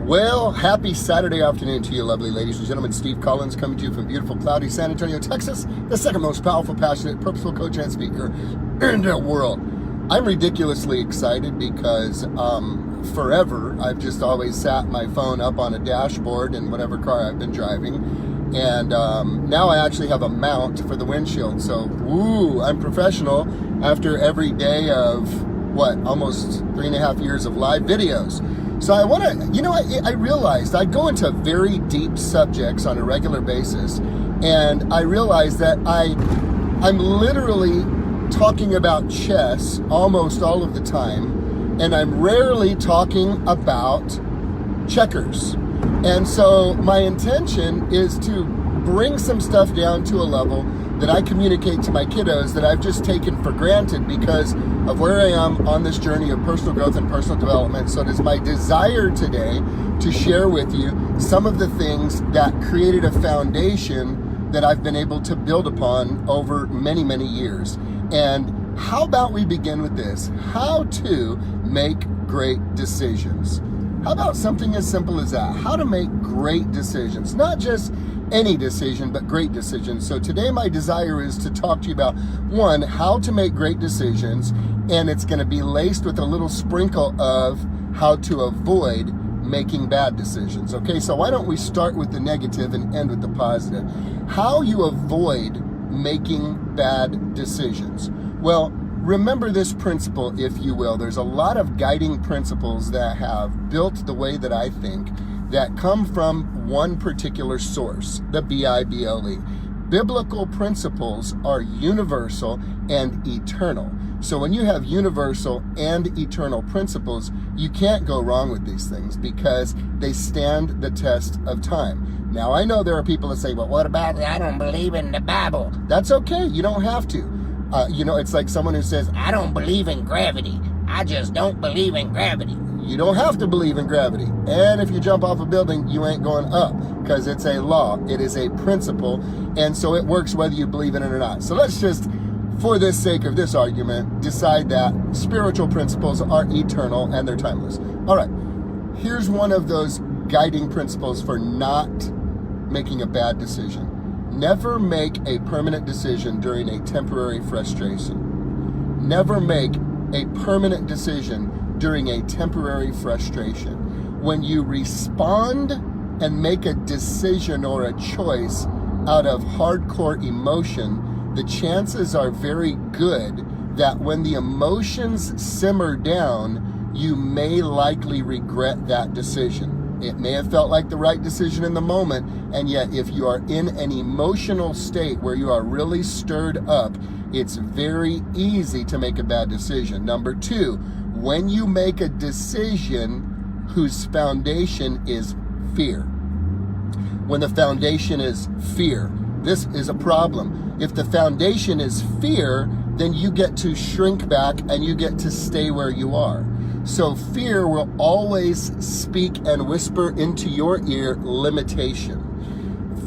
Well, happy Saturday afternoon to you, lovely ladies and gentlemen. Steve Collins coming to you from beautiful, cloudy San Antonio, Texas, the second most powerful, passionate, purposeful coach and speaker in the world. I'm ridiculously excited because forever I've just always sat my phone up on a dashboard in whatever car I've been driving. And now I actually have a mount for the windshield. So, woo, I'm professional after every day of, almost 3.5 years of live videos. So I want to, I realized I go into very deep subjects on a regular basis, and I realized that I'm literally talking about chess almost all of the time, and I'm rarely talking about checkers. And so my intention is to bring some stuff down to a level that I communicate to my kiddos that I've just taken for granted because of where I am on this journey of personal growth and personal development. So it is my desire today to share with you some of the things that created a foundation that I've been able to build upon over many, many years. And how about we begin with this? How to make great decisions. How about something as simple as that? How to make great decisions, not just any decision, but great decisions. So today my desire is to talk to you about, one, how to make great decisions, and it's going to be laced with a little sprinkle of how to avoid making bad decisions. Okay, so why don't we start with the negative and end with the positive? How you avoid making bad decisions. Well, remember this principle, if you will. There's a lot of guiding principles that have built the way that I think that come from one particular source, the Bible. Biblical principles are universal and eternal. So when you have universal and eternal principles, you can't go wrong with these things because they stand the test of time. Now, I know there are people that say, well, what about I don't believe in the Bible? That's okay. You don't have to. It's like someone who says, I don't believe in gravity. I just don't believe in gravity. You don't have to believe in gravity. And if you jump off a building, you ain't going up because it's a law. It is a principle. And so it works whether you believe in it or not. So let's just, for the sake of this argument, decide that spiritual principles are eternal and they're timeless. All right. Here's one of those guiding principles for not making a bad decision. Never make a permanent decision during a temporary frustration. Never make a permanent decision during a temporary frustration. When you respond and make a decision or a choice out of hardcore emotion, the chances are very good that when the emotions simmer down, you may likely regret that decision. It may have felt like the right decision in the moment, and yet if you are in an emotional state where you are really stirred up, it's very easy to make a bad decision. Number two, when you make a decision whose foundation is fear. When the foundation is fear, this is a problem. If the foundation is fear, then you get to shrink back and you get to stay where you are. So fear will always speak and whisper into your ear limitation.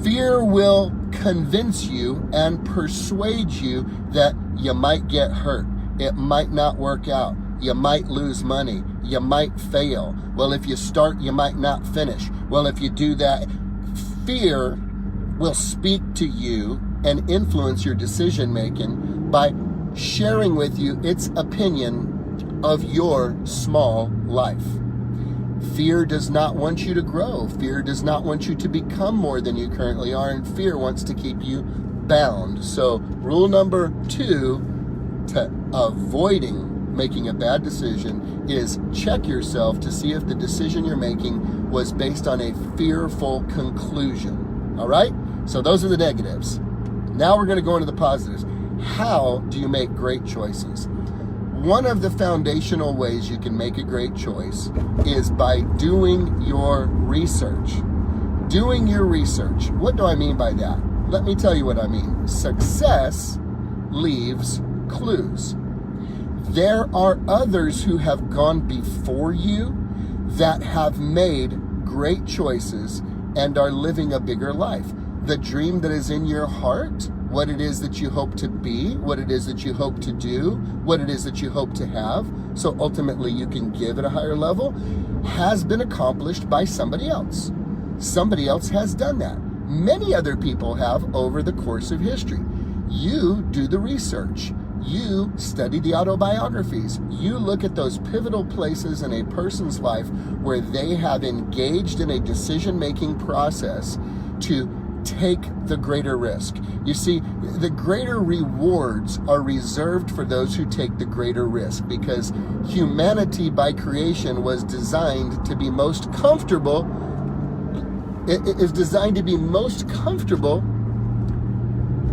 Fear will convince you and persuade you that you might get hurt. It might not work out. You might lose money. You might fail. Well, if you start, you might not finish. Well, if you do that, fear will speak to you and influence your decision making by sharing with you its opinion of your small life. Fear does not want you to grow. Fear does not want you to become more than you currently are, and fear wants to keep you bound. So rule number 2 to avoiding making a bad decision is check yourself to see if the decision you're making was based on a fearful conclusion. All right? So those are the negatives. Now we're going to go into the positives. How do you make great choices? One of the foundational ways you can make a great choice is by doing your research. Doing your research. What do I mean by that? Let me tell you what I mean. Success leaves clues. There are others who have gone before you that have made great choices and are living a bigger life. The dream that is in your heart what it is that you hope to be, what it is that you hope to do, what it is that you hope to have, so ultimately you can give at a higher level, has been accomplished by somebody else. Somebody else has done that. Many other people have over the course of history. You do the research. You study the autobiographies. You look at those pivotal places in a person's life where they have engaged in a decision-making process to take the greater risk. You see, the greater rewards are reserved for those who take the greater risk, because humanity by creation was designed to be most comfortable. It is designed to be most comfortable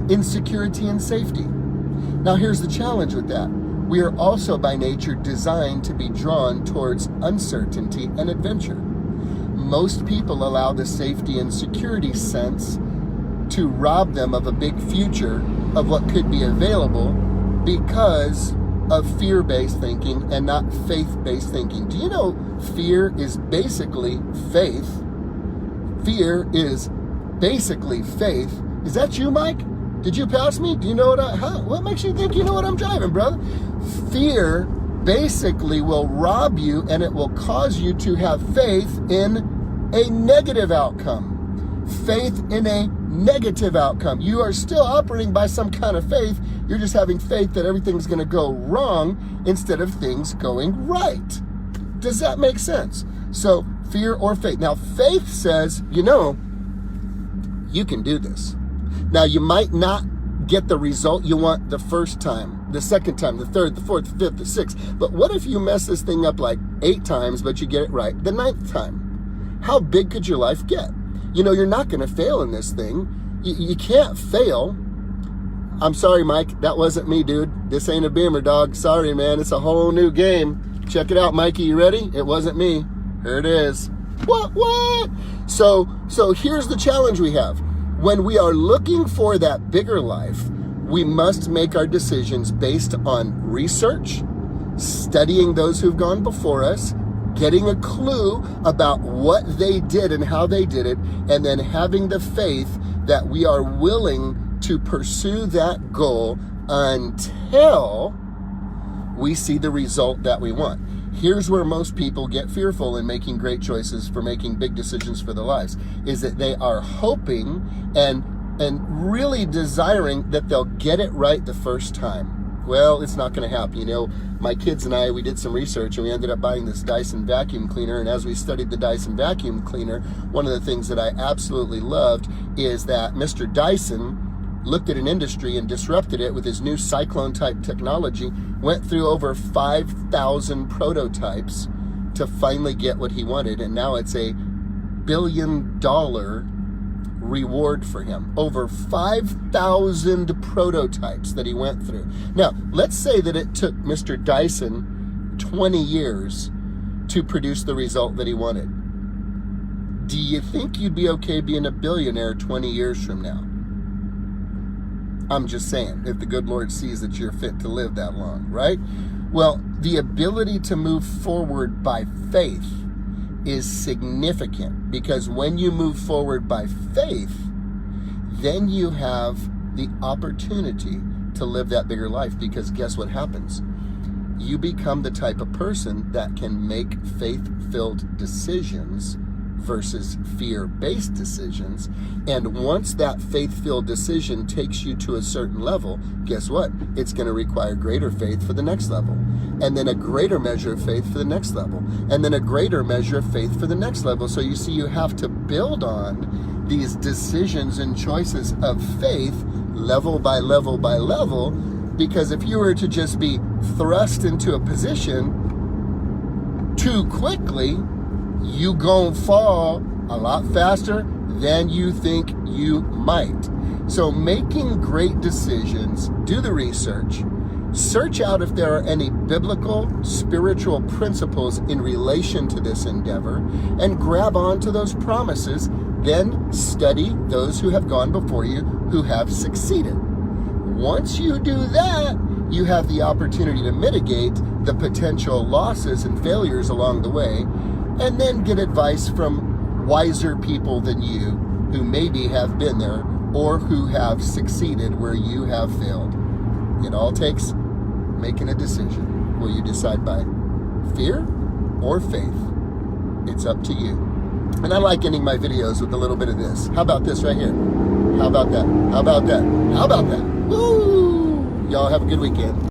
in security and safety. Now here's the challenge with that. We are also by nature designed to be drawn towards uncertainty and adventure. Most people allow the safety and security sense to rob them of a big future of what could be available because of fear-based thinking and not faith-based thinking. Do you know fear is basically faith? Fear is basically faith. Is that you, Mike? Did you pass me? Do you know what makes you think you know what I'm driving, brother? Fear basically will rob you, and it will cause you to have faith in a negative outcome. Faith in a negative outcome. You are still operating by some kind of faith. You're just having faith that everything's going to go wrong instead of things going right. Does that make sense? So, fear or faith. Now, faith says, you can do this. Now, you might not get the result you want the first time, the second time, the third, the fourth, the fifth, the sixth. But what if you mess this thing up like 8 times, but you get it right the 9th time? How big could your life get? You're not going to fail in this thing. You can't fail. I'm sorry, Mike. That wasn't me, dude. This ain't a Beamer, dog. Sorry, man. It's a whole new game. Check it out, Mikey. You ready? It wasn't me. Here it is. What? So here's the challenge we have. When we are looking for that bigger life, we must make our decisions based on research, studying those who've gone before us, getting a clue about what they did and how they did it, and then having the faith that we are willing to pursue that goal until we see the result that we want. Here's where most people get fearful in making great choices for making big decisions for their lives, is that they are hoping and really desiring that they'll get it right the first time. Well, it's not going to happen. My kids and I, we did some research and we ended up buying this Dyson vacuum cleaner. And as we studied the Dyson vacuum cleaner, one of the things that I absolutely loved is that Mr. Dyson looked at an industry and disrupted it with his new Cyclone type technology, went through over 5,000 prototypes to finally get what he wanted. And now it's a $1 billion reward for him. Over 5,000 prototypes that he went through. Now, let's say that it took Mr. Dyson 20 years to produce the result that he wanted. Do you think you'd be okay being a billionaire 20 years from now? I'm just saying, if the good Lord sees that you're fit to live that long, right? Well, the ability to move forward by faith is significant, because when you move forward by faith, then you have the opportunity to live that bigger life, because guess what happens? You become the type of person that can make faith-filled decisions versus fear-based decisions. And once that faith-filled decision takes you to a certain level, guess what? It's going to require greater faith for the next level, and then a greater measure of faith for the next level, and then a greater measure of faith for the next level. So you see, you have to build on these decisions and choices of faith level by level by level, because if you were to just be thrust into a position too quickly, you gon' fall a lot faster than you think you might. So making great decisions, do the research, search out if there are any biblical, spiritual principles in relation to this endeavor, and grab onto those promises. Then study those who have gone before you who have succeeded. Once you do that, you have the opportunity to mitigate the potential losses and failures along the way, and then get advice from wiser people than you who maybe have been there or who have succeeded where you have failed. It all takes making a decision. Will you decide by fear or faith? It's up to you. And I like ending my videos with a little bit of this. How about this right here? How about that? How about that? How about that? Woo! Y'all have a good weekend.